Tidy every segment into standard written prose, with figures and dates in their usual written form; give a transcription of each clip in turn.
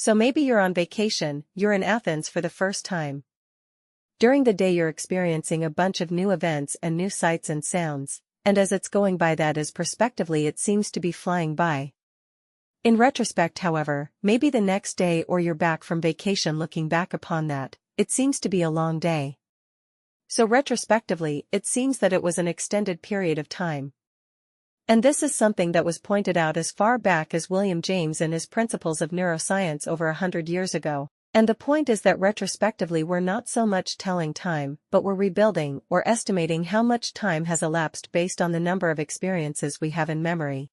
So maybe you're on vacation, you're in Athens for the first time. During the day you're experiencing a bunch of new events and new sights and sounds, and as it's going by that is prospectively it seems to be flying by. In retrospect, however, maybe the next day or you're back from vacation looking back upon that, it seems to be a long day. So retrospectively, it seems that it was an extended period of time. And this is something that was pointed out as far back as William James in his Principles of Neuroscience over 100 years ago. And the point is that retrospectively we're not so much telling time, but we're rebuilding or estimating how much time has elapsed based on the number of experiences we have in memory.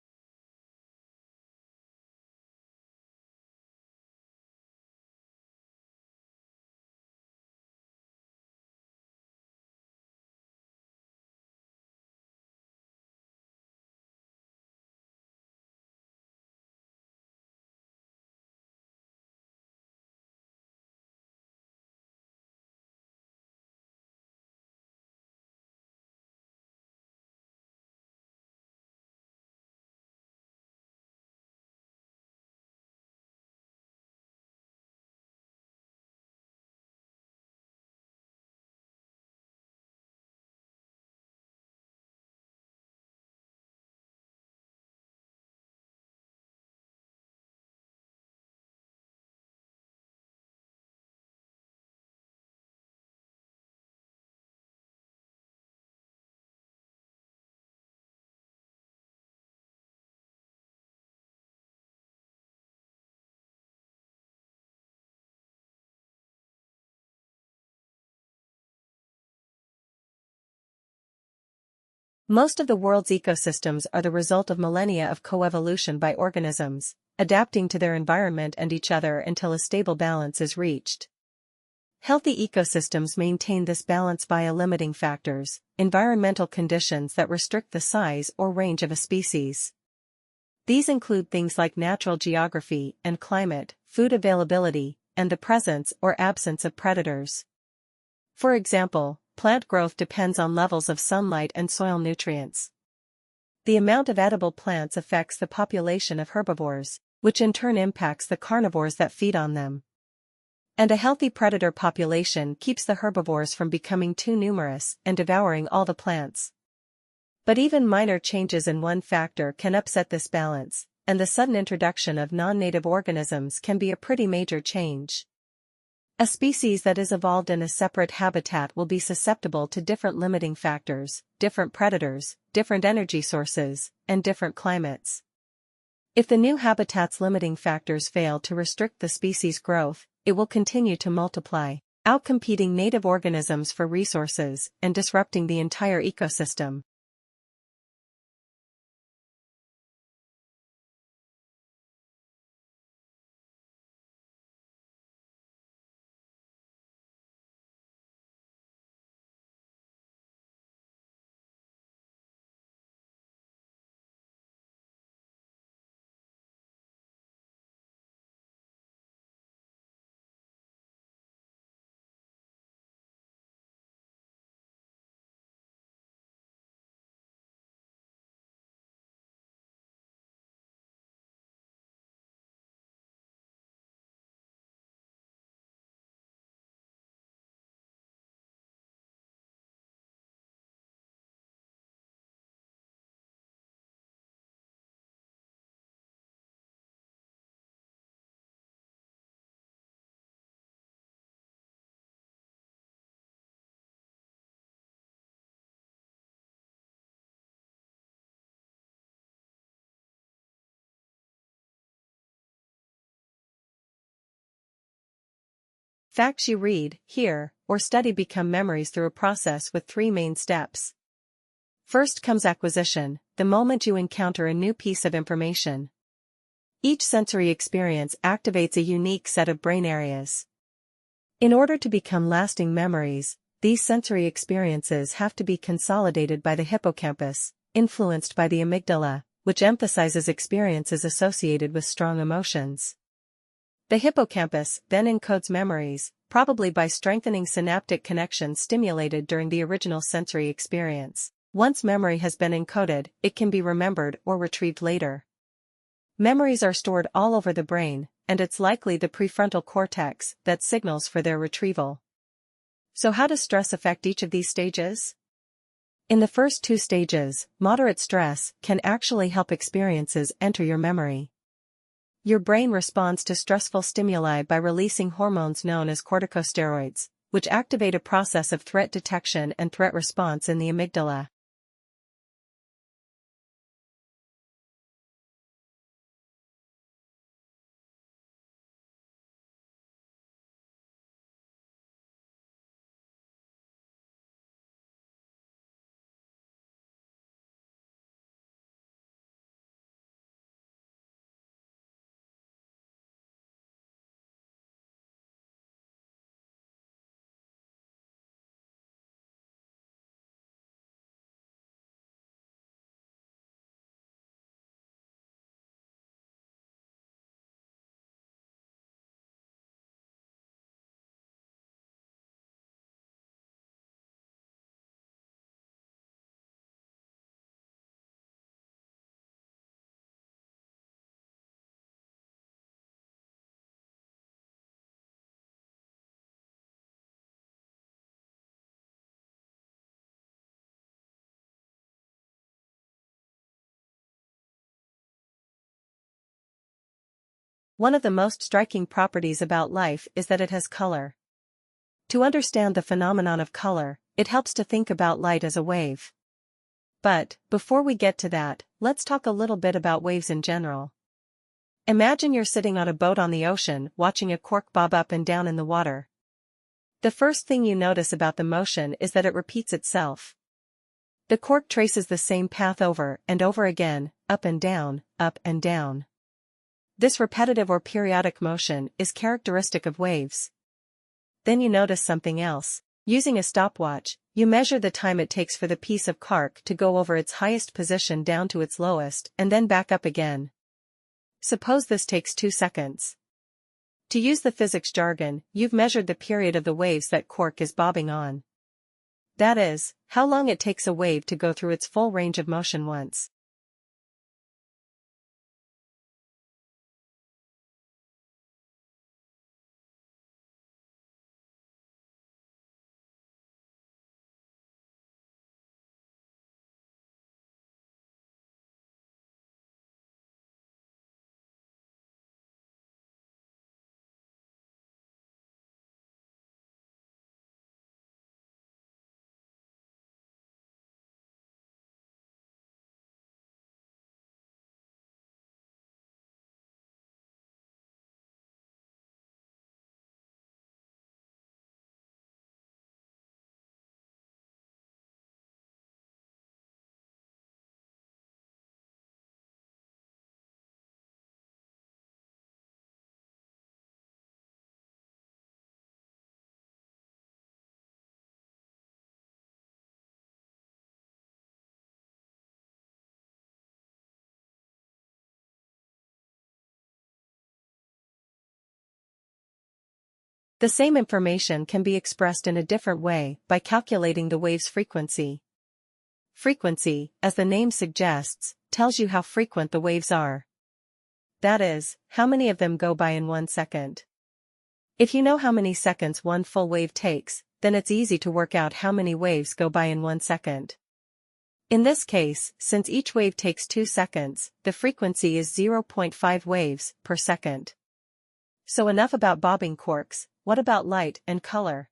Most of the world's ecosystems are the result of millennia of coevolution by organisms, adapting to their environment and each other until a stable balance is reached. Healthy ecosystems maintain this balance via limiting factors, environmental conditions that restrict the size or range of a species. These include things like natural geography and climate, food availability, and the presence or absence of predators. For example, plant growth depends on levels of sunlight and soil nutrients. The amount of edible plants affects the population of herbivores, which in turn impacts the carnivores that feed on them. And a healthy predator population keeps the herbivores from becoming too numerous and devouring all the plants. But even minor changes in one factor can upset this balance, and the sudden introduction of non-native organisms can be a pretty major change. A species that is evolved in a separate habitat will be susceptible to different limiting factors, different predators, different energy sources, and different climates. If the new habitat's limiting factors fail to restrict the species' growth, it will continue to multiply, outcompeting native organisms for resources and disrupting the entire ecosystem. Facts you read, hear, or study become memories through a process with three main steps. First comes acquisition, the moment you encounter a new piece of information. Each sensory experience activates a unique set of brain areas. In order to become lasting memories, these sensory experiences have to be consolidated by the hippocampus, influenced by the amygdala, which emphasizes experiences associated with strong emotions. The hippocampus then encodes memories, probably by strengthening synaptic connections stimulated during the original sensory experience. Once memory has been encoded, it can be remembered or retrieved later. Memories are stored all over the brain, and it's likely the prefrontal cortex that signals for their retrieval. So how does stress affect each of these stages? In the first two stages, moderate stress can actually help experiences enter your memory. Your brain responds to stressful stimuli by releasing hormones known as corticosteroids, which activate a process of threat detection and threat response in the amygdala. One of the most striking properties about life is that it has color. To understand the phenomenon of color, it helps to think about light as a wave. But, before we get to that, let's talk a little bit about waves in general. Imagine you're sitting on a boat on the ocean, watching a cork bob up and down in the water. The first thing you notice about the motion is that it repeats itself. The cork traces the same path over and over again, up and down, up and down. This repetitive or periodic motion is characteristic of waves. Then you notice something else. Using a stopwatch, you measure the time it takes for the piece of cork to go over its highest position down to its lowest and then back up again. Suppose this takes 2 seconds. To use the physics jargon, you've measured the period of the waves that cork is bobbing on. That is, how long it takes a wave to go through its full range of motion once. The same information can be expressed in a different way by calculating the wave's frequency. Frequency, as the name suggests, tells you how frequent the waves are. That is, how many of them go by in 1 second. If you know how many seconds one full wave takes, then it's easy to work out how many waves go by in 1 second. In this case, since each wave takes 2 seconds, the frequency is 0.5 waves per second. So enough about bobbing corks. What about light and color?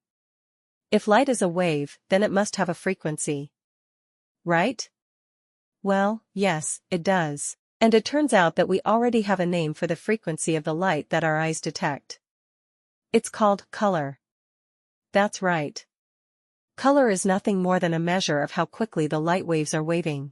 If light is a wave, then it must have a frequency. Right? Well, yes, it does. And it turns out that we already have a name for the frequency of the light that our eyes detect. It's called color. That's right. Color is nothing more than a measure of how quickly the light waves are waving.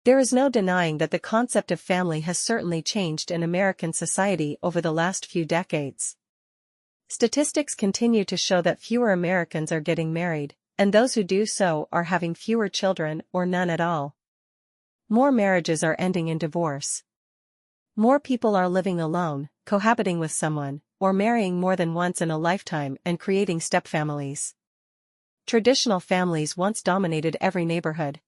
There is no denying that the concept of family has certainly changed in American society over the last few decades. Statistics continue to show that fewer Americans are getting married, and those who do so are having fewer children or none at all. More marriages are ending in divorce. More people are living alone, cohabiting with someone, or marrying more than once in a lifetime and creating stepfamilies. Traditional families once dominated every neighborhood.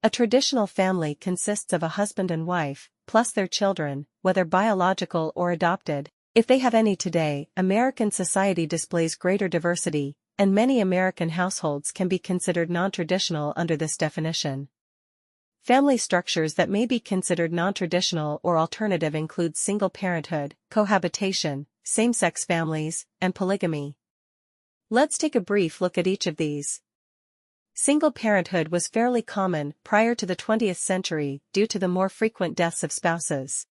A traditional family consists of a husband and wife, plus their children, whether biological or adopted. If they have any today, American society displays greater diversity, and many American households can be considered non-traditional under this definition. Family structures that may be considered non-traditional or alternative include single parenthood, cohabitation, same-sex families, and polygamy. Let's take a brief look at each of these. Single parenthood was fairly common prior to the 20th century due to the more frequent deaths of spouses.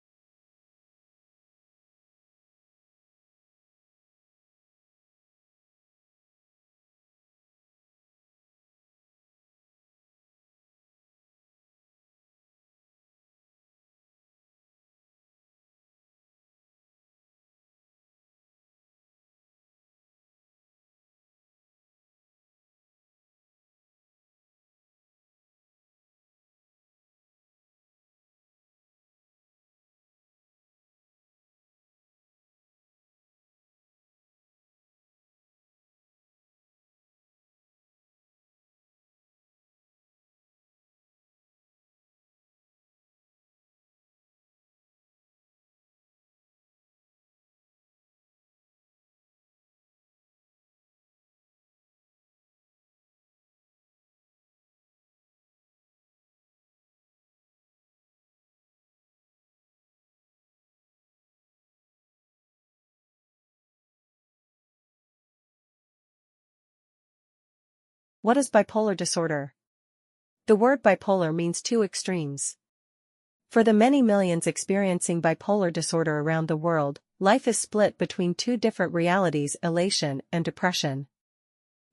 What is bipolar disorder? The word bipolar means two extremes. For the many millions experiencing bipolar disorder around the world, life is split between two different realities: elation and depression.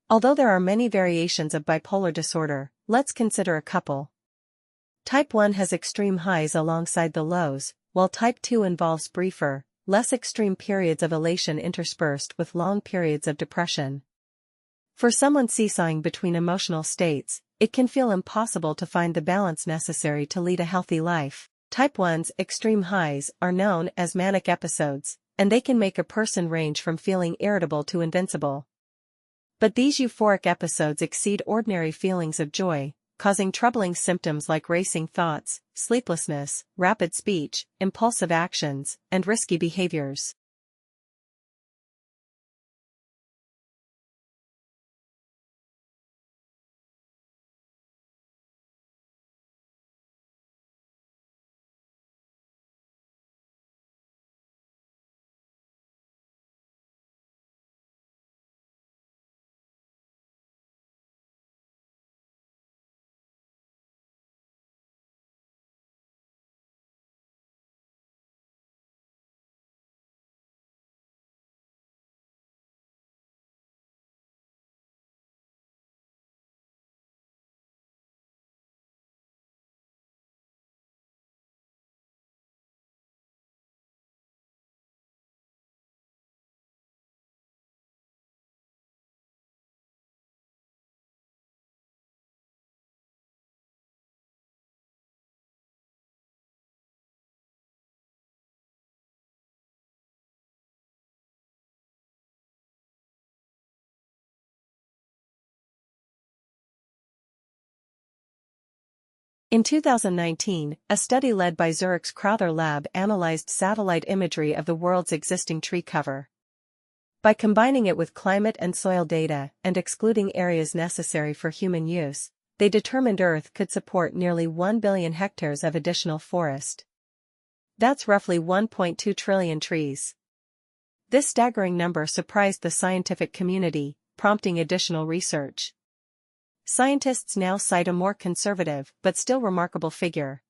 Although there are many variations of bipolar disorder, let's consider a couple. Type 1 has extreme highs alongside the lows, while Type 2 involves briefer, less extreme periods of elation interspersed with long periods of depression. For someone seesawing between emotional states, it can feel impossible to find the balance necessary to lead a healthy life. Type 1's extreme highs are known as manic episodes, and they can make a person range from feeling irritable to invincible. But these euphoric episodes exceed ordinary feelings of joy, causing troubling symptoms like racing thoughts, sleeplessness, rapid speech, impulsive actions, and risky behaviors. In 2019, a study led by Zurich's Crowther Lab analyzed satellite imagery of the world's existing tree cover. By combining it with climate and soil data and excluding areas necessary for human use, they determined Earth could support nearly 1 billion hectares of additional forest. That's roughly 1.2 trillion trees. This staggering number surprised the scientific community, prompting additional research. Scientists now cite a more conservative but still remarkable figure.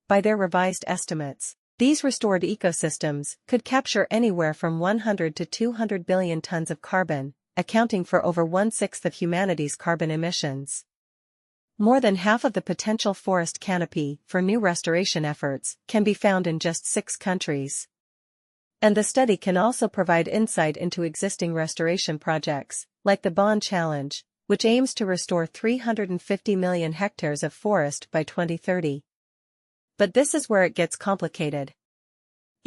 By their revised estimates, these restored ecosystems could capture anywhere from 100 to 200 billion tons of carbon, accounting for over 1/6 of humanity's carbon emissions. More than half of the potential forest canopy for new restoration efforts can be found in just 6 countries. And the study can also provide insight into existing restoration projects, like the Bond Challenge, which aims to restore 350 million hectares of forest by 2030. But this is where it gets complicated.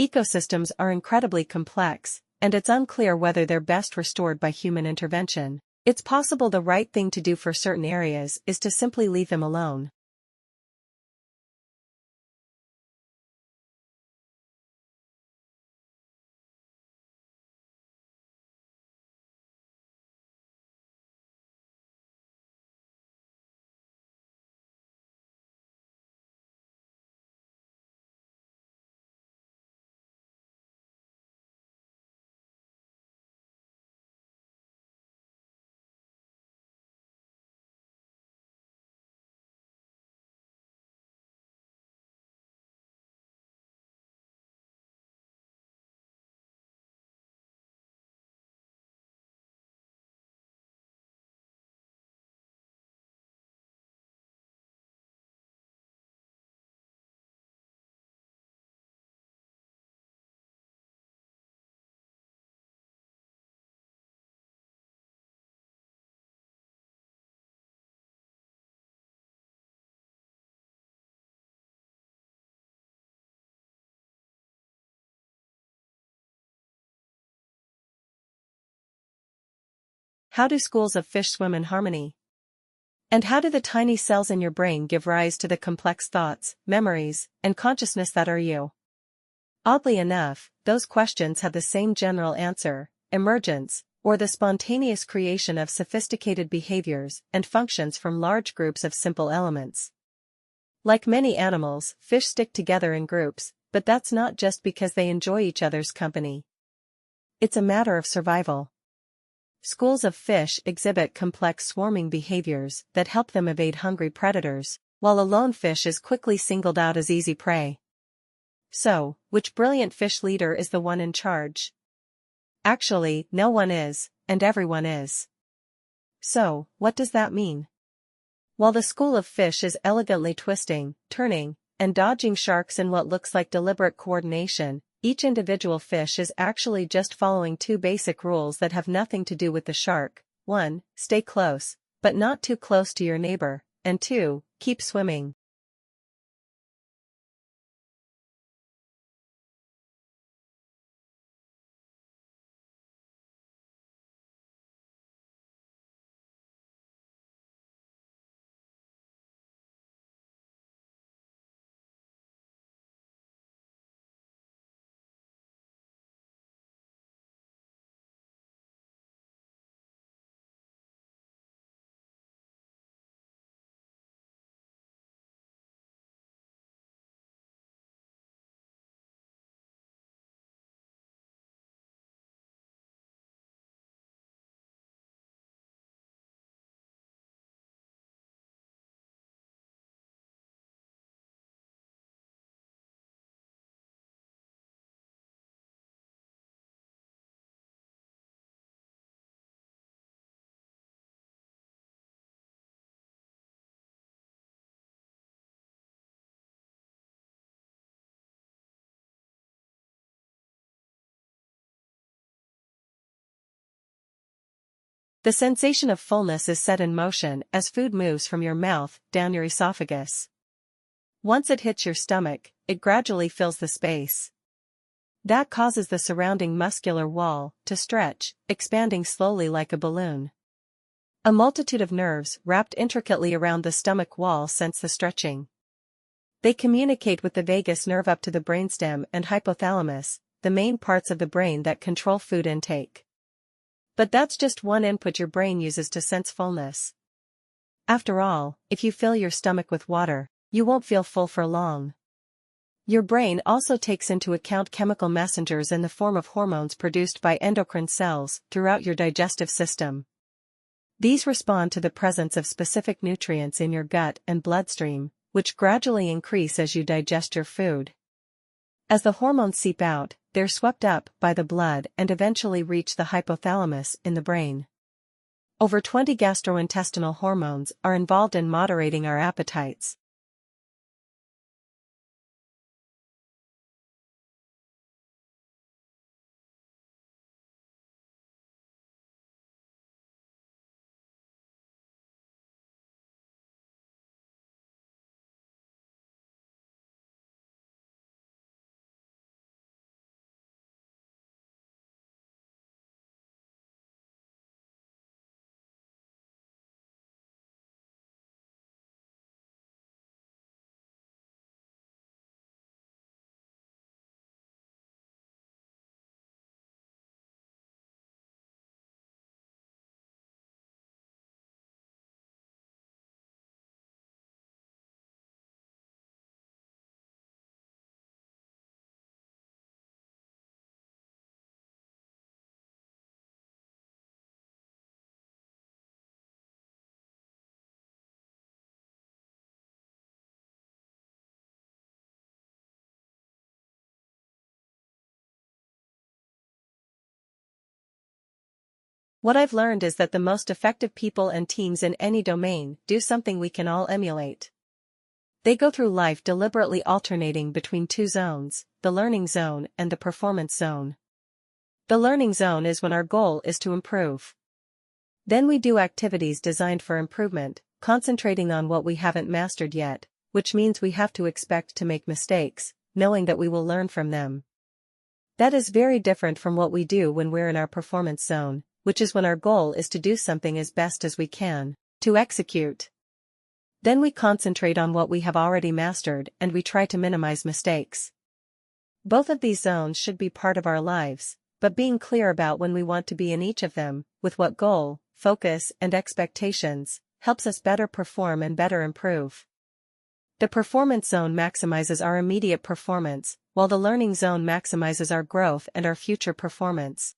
Ecosystems are incredibly complex, and it's unclear whether they're best restored by human intervention. It's possible the right thing to do for certain areas is to simply leave them alone. How do schools of fish swim in harmony? And how do the tiny cells in your brain give rise to the complex thoughts, memories, and consciousness that are you? Oddly enough, those questions have the same general answer: emergence, or the spontaneous creation of sophisticated behaviors and functions from large groups of simple elements. Like many animals, fish stick together in groups, but that's not just because they enjoy each other's company. It's a matter of survival. Schools of fish exhibit complex swarming behaviors that help them evade hungry predators, while a lone fish is quickly singled out as easy prey. So, which brilliant fish leader is the one in charge? Actually, no one is, and everyone is. So, what does that mean? While the school of fish is elegantly twisting, turning, and dodging sharks in what looks like deliberate coordination, each individual fish is actually just following 2 basic rules that have nothing to do with the shark. 1. Stay close, but not too close to your neighbor, and 2. Keep swimming. The sensation of fullness is set in motion as food moves from your mouth down your esophagus. Once it hits your stomach, it gradually fills the space. That causes the surrounding muscular wall to stretch, expanding slowly like a balloon. A multitude of nerves wrapped intricately around the stomach wall sense the stretching. They communicate with the vagus nerve up to the brainstem and hypothalamus, the main parts of the brain that control food intake. But that's just one input your brain uses to sense fullness. After all, if you fill your stomach with water, you won't feel full for long. Your brain also takes into account chemical messengers in the form of hormones produced by endocrine cells throughout your digestive system. These respond to the presence of specific nutrients in your gut and bloodstream, which gradually increase as you digest your food. As the hormones seep out, they're swept up by the blood and eventually reach the hypothalamus in the brain. Over 20 gastrointestinal hormones are involved in moderating our appetites. What I've learned is that the most effective people and teams in any domain do something we can all emulate. They go through life deliberately alternating between two zones, the learning zone and the performance zone. The learning zone is when our goal is to improve. Then we do activities designed for improvement, concentrating on what we haven't mastered yet, which means we have to expect to make mistakes, knowing that we will learn from them. That is very different from what we do when we're in our performance zone, which is when our goal is to do something as best as we can, to execute. Then we concentrate on what we have already mastered and we try to minimize mistakes. Both of these zones should be part of our lives, but being clear about when we want to be in each of them, with what goal, focus, and expectations, helps us better perform and better improve. The performance zone maximizes our immediate performance, while the learning zone maximizes our growth and our future performance.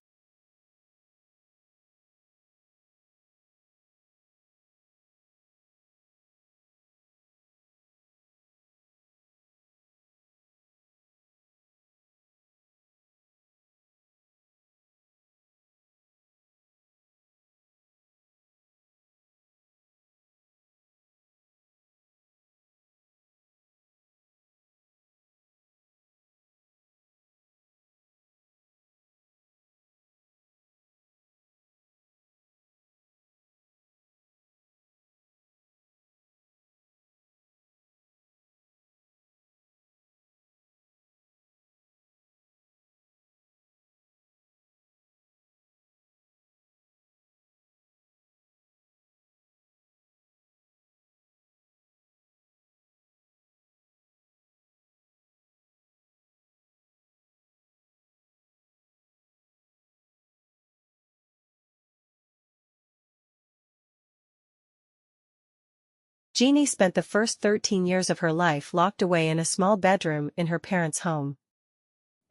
Jeannie spent the first 13 years of her life locked away in a small bedroom in her parents' home.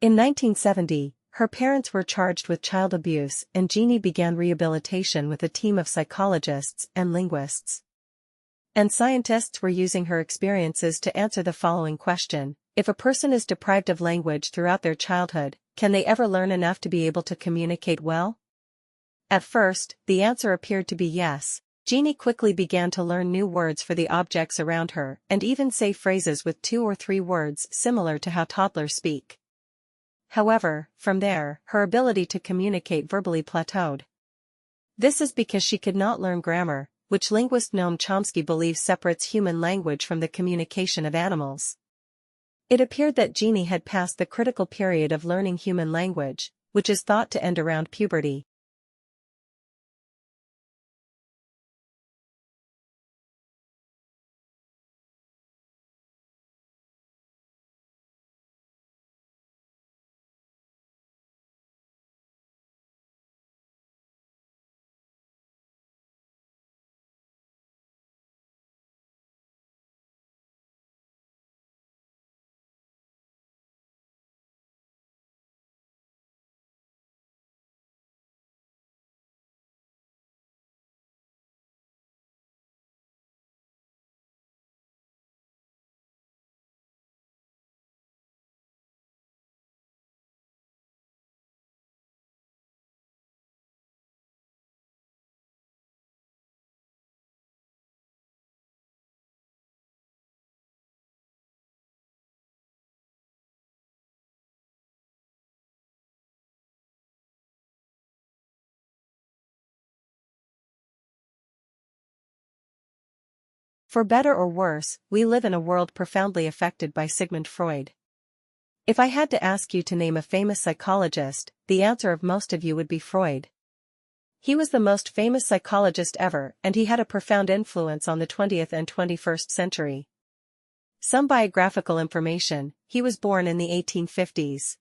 In 1970, her parents were charged with child abuse and Jeannie began rehabilitation with a team of psychologists and linguists. And scientists were using her experiences to answer the following question: if a person is deprived of language throughout their childhood, can they ever learn enough to be able to communicate well? At first, the answer appeared to be yes. Jeannie quickly began to learn new words for the objects around her and even say phrases with 2 or 3 words similar to how toddlers speak. However, from there, her ability to communicate verbally plateaued. This is because she could not learn grammar, which linguist Noam Chomsky believes separates human language from the communication of animals. It appeared that Jeannie had passed the critical period of learning human language, which is thought to end around puberty. For better or worse, we live in a world profoundly affected by Sigmund Freud. If I had to ask you to name a famous psychologist, the answer of most of you would be Freud. He was the most famous psychologist ever, and he had a profound influence on the 20th and 21st century. Some biographical information: he was born in the 1850s.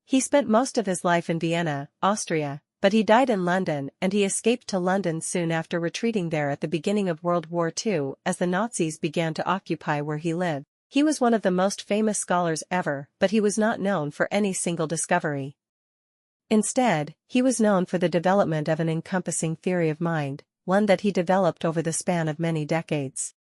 He spent most of his life in Vienna, Austria, but he died in London, and he escaped to London soon after retreating there at the beginning of World War II as the Nazis began to occupy where he lived. He was one of the most famous scholars ever, but he was not known for any single discovery. Instead, he was known for the development of an encompassing theory of mind, one that he developed over the span of many decades.